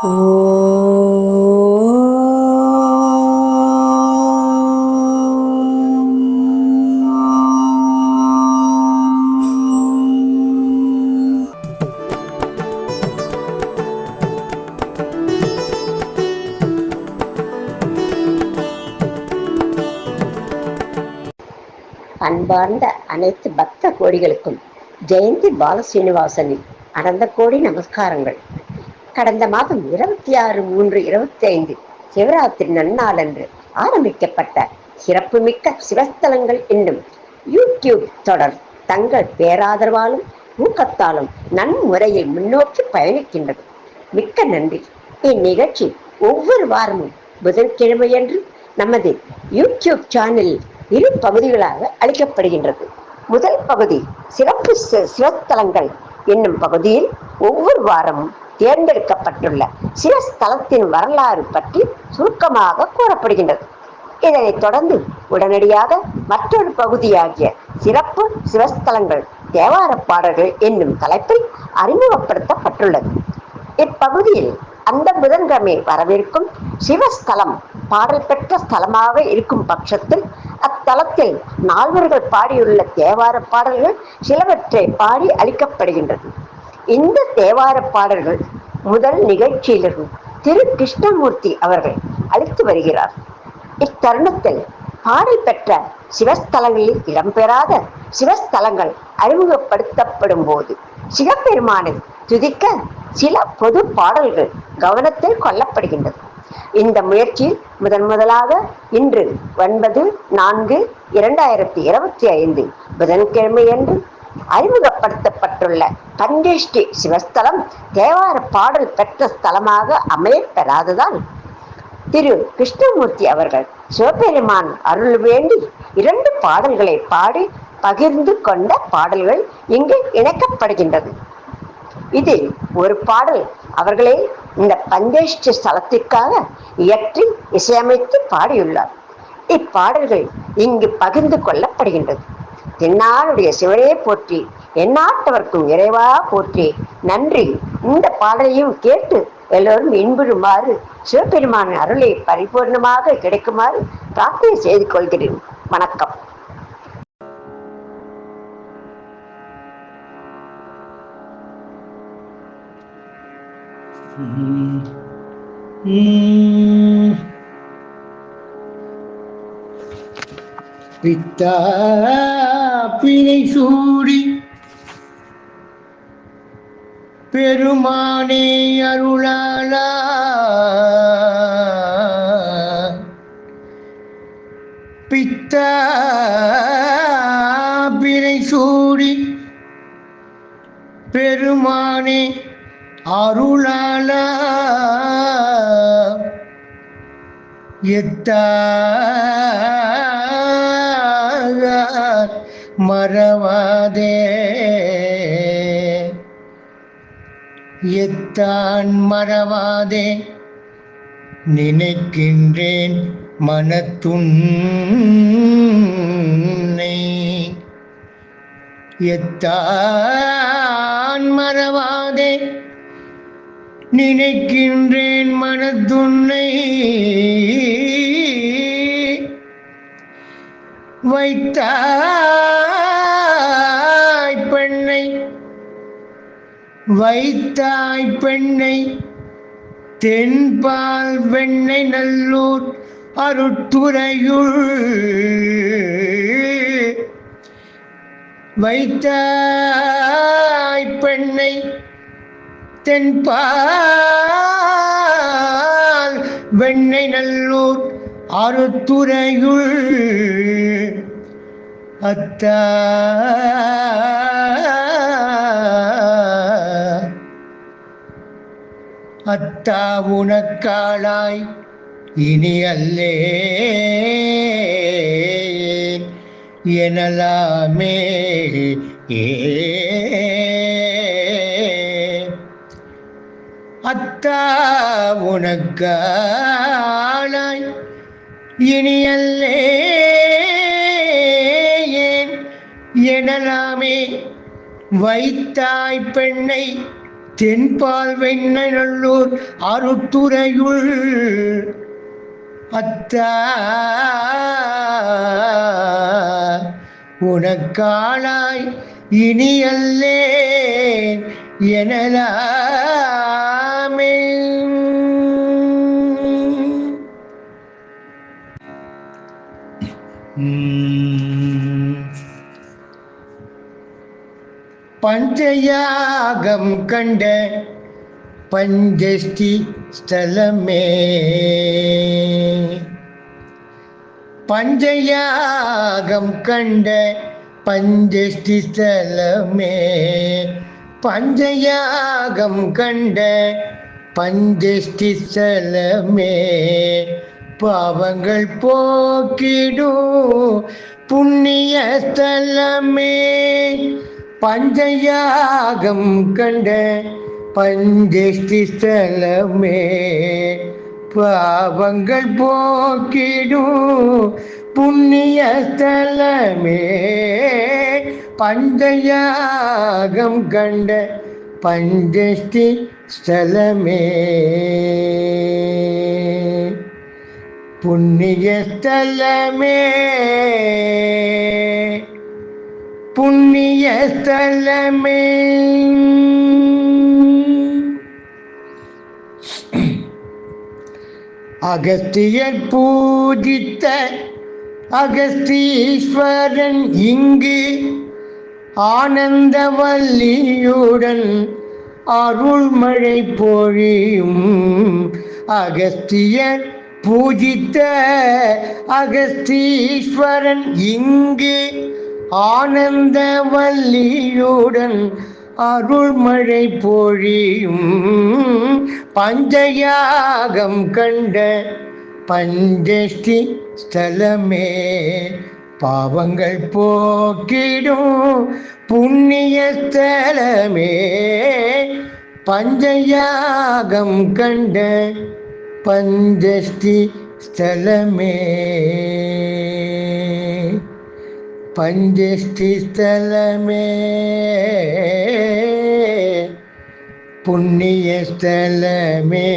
அன்பார்ந்த அனைத்து பக்த கோடிகளுக்கும் ஜெயந்தி பாலசீனிவாசனின் அனந்த கோடி நமஸ்காரங்கள். கடந்த மாதம் 26/3/25 சிவராத்திரி நன்னாளன்று ஆரம்பிக்கப்பட்ட சிறப்புமிக்க சிவஸ்தலங்கள் என்னும் யூடியூப் தொடர் தங்கள் பேராதரவாலும் ஊக்கத்தாலும் நன்முறையில் முன்னோக்கி பயணிக்கின்றது. மிக்க நன்றி. இந்நிகழ்ச்சி ஒவ்வொரு வாரமும் புதன்கிழமையன்று நமது யூடியூப் சேனலில் 2 பகுதிகளாக அளிக்கப்படுகின்றது. முதல் பகுதி சிறப்பு சிவஸ்தலங்கள் என்னும் பகுதியில் ஒவ்வொரு வாரமும் தேர்ந்தெடுக்கப்பட்டுள்ள சிவஸ்தலத்தின் வரலாறு பற்றி சுருக்கமாக கூறப்படுகின்றது. இதனைத் தொடர்ந்து உடனடியாக மற்றொரு பகுதியாகிய சிறப்பு சிவஸ்தலங்கள் தேவார பாடல்கள் என்னும் தலைப்பில் அறிமுகப்படுத்தப்பட்டுள்ளது. இப்பகுதியில் அந்த புதன்கிழமை வரவிருக்கும் சிவஸ்தலம் பாடல் பெற்ற ஸ்தலமாக இருக்கும் பட்சத்தில் அத்தலத்தில் நால்வர்கள் பாடியுள்ள தேவார பாடல்கள் சிலவற்றை பாடி அளிக்கப்படுகின்றது. இந்த தேவார பாடல்கள் முதல் நிகழ்ச்சியிலிருந்து திரு கிருஷ்ணமூர்த்தி அவர்கள் அளித்து வருகிறார். இத்தருணத்தில் பாடல் பெற்ற சிவஸ்தலங்களில் இடம்பெறாத சிவஸ்தலங்கள் அறிமுகப்படுத்தப்படும் போது சிவபெருமானை துதிக்க சில பொது பாடல்கள் கவனத்தில் கொள்ளப்படுகின்றது. இந்த முயற்சியில் முதலாக இன்று 9/4/2025 புதன்கிழமையன்று அறிமுகப்படுத்தப்பட்டுள்ள பஞ்சேஷ்டி சிவஸ்தலம் தேவார பாடல் பெற்ற ஸ்தலமாக அமையப்பெறாததால் திரு கிருஷ்ணமூர்த்தி அவர்கள் சிவபெருமான் அருள் வேண்டி 2 பாடல்களை பாடி பகிர்ந்து கொண்ட பாடல்கள் இங்கு இணைக்கப்படுகின்றது. இதில் ஒரு பாடல் அவர்களே இந்த பஞ்சேஷ்டி ஸ்தலத்திற்காக இயற்றி இசையமைத்து பாடியுள்ளார். இப்பாடல்கள் இங்கு பகிர்ந்து கொள்ளப்படுகின்றது. தென்னாளுடைய சிவனே போற்றி, எந்நாட்டவர்க்கும் இறைவா போற்றி. நன்றி. இந்த பாடலையும் கேட்டு எல்லோரும் இன்புறுமாறு சிவபெருமான அருளை பரிபூர்ணமாக கிடைக்குமாறு பிரார்த்தனை செய்து கொள்கிறேன். வணக்கம். பித்தா பிறை சூடி பெருமானே அருளாளா பித்தா பிறை சூடி பெருமானே அருளாளா மறவாதே எத்தான் மறவாதே நினைக்கின்றேன் மனத்துன்னை எத்தான் மறவாதே நினைக்கின்றேன் மனத்துன்னை வைத்தாய் பெண்ணை வைத்தாய் பெண்ணை தென்பால் வெண்ணை நல்லூர் அருட்துறையுள் வைத்தாய் பெண்ணை தென்பால் வெண்ணை நல்லூர் அருத்துறையுள் அத்தா அத்தா உனக்காளாய் இனி அல்லேன் எனலாமே அத்தா உனக்காளாய் இனி அல்லேன் எனலாமே வைத்தாய் பெண்ணை தென்பால் வெண்ணநல்லூர் அருத்துறையுள் அத்தா உனக்காளாய் இனி அல்லேன் எனலாமே. பஞ்சயாகம் கண்ட பஞ்சஷ்டி ஸ்தலமே, பஞ்சயாகம் கண்ட பஞ்சஷ்டி ஸ்தலமே, பஞ்சயாகம் கண்ட பஞ்சஷ்டி ஸ்தலமே, பாவங்கள் போக்கிடும் புண்ணிய ஸ்தலமே, பஞ்சயாகம் கண்ட பஞ்சஷ்டி ஸ்தலமே, பாவங்கள் போக்கிடும் புண்ணிய ஸ்தலமே, பஞ்சயாகம் கண்ட பஞ்சஷ்டி ஸ்தலமே, புண்ணிய ஸ்தலமே, புண்ணிய ஸ்தலமே. அகஸ்தியர் பூஜித்த அகஸ்தீஸ்வரன் இங்கு ஆனந்தவல்லியுடன் அருள்மழை பொழியும். அகஸ்தியர் பூஜித்த அகஸ்தீஸ்வரன் இங்கு ஆனந்தவல்லியுடன் அருள்மழை பொழியும். பஞ்சயாகம் கண்ட பஞ்சஷ்டி ஸ்தலமே, பாவங்கள் போக்கிடும் புண்ணிய ஸ்தலமே, பஞ்சயாகம் கண்ட பஞ்சஷ்டி ஸ்தலமே, பஞ்சஷ்டி ஸ்தலமே, புண்ணிய ஸ்தலமே.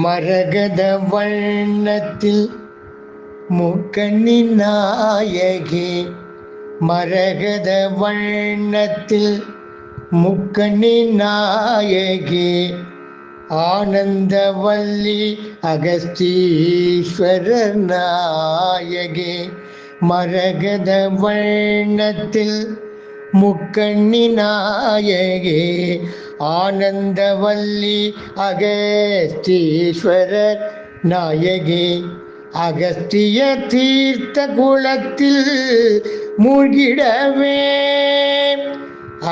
மரகத வண்ணத்தில் முக்கண்ணி நாயகி, மரகத வண்ணத்தில் முக்கண்ணி நாயகி, ஆனந்தவல்லி அகஸ்தீஸ்வரர் நாயகி, மரகத வண்ணத்தில் முக்கண்ணி நாயகி, ஆனந்தவல்லி அகஸ்தீஸ்வரர் நாயகி, அகஸ்திய தீர்த்த குளத்தில் மூழ்கிடவே,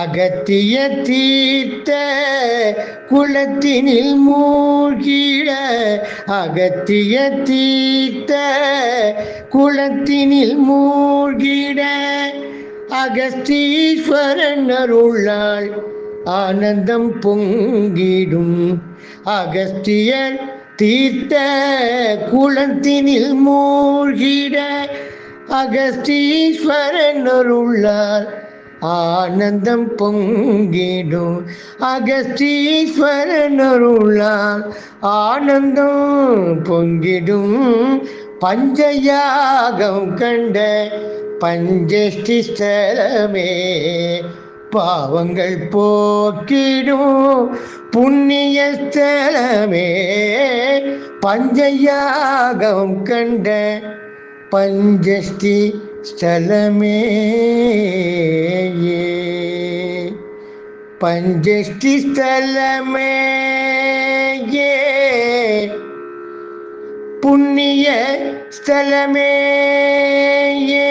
அகத்திய தீர்த்த குளத்தினில் மூழ்கிட, அகத்திய தீர்த்த குளத்தினில் மூழ்கிட, அகஸ்தீஸ்வரன் அருளால் ஆனந்தம் பொங்கிடும். அகஸ்தியர் தீர்த்த குளத்தினில் மூழ்கிட, அகஸ்தீஸ்வரன் அருளால் ஆனந்தம் பொங்கிடும். அகஸ்தீஸ்வரன் அருளால் ஆனந்தம் பொங்கிடும். பஞ்சயாகம் கண்ட பஞ்சஷ்டி ஸ்தலமே, பாவங்கள் போக்கிடும் புண்ணிய ஸ்தலமே, பஞ்சயாகம் கண்ட பஞ்சஷ்டி ஸ்தலமே, பஞ்சஷ்டி ஸ்தலமே, புண்ணிய ஸ்தலமே. ஏ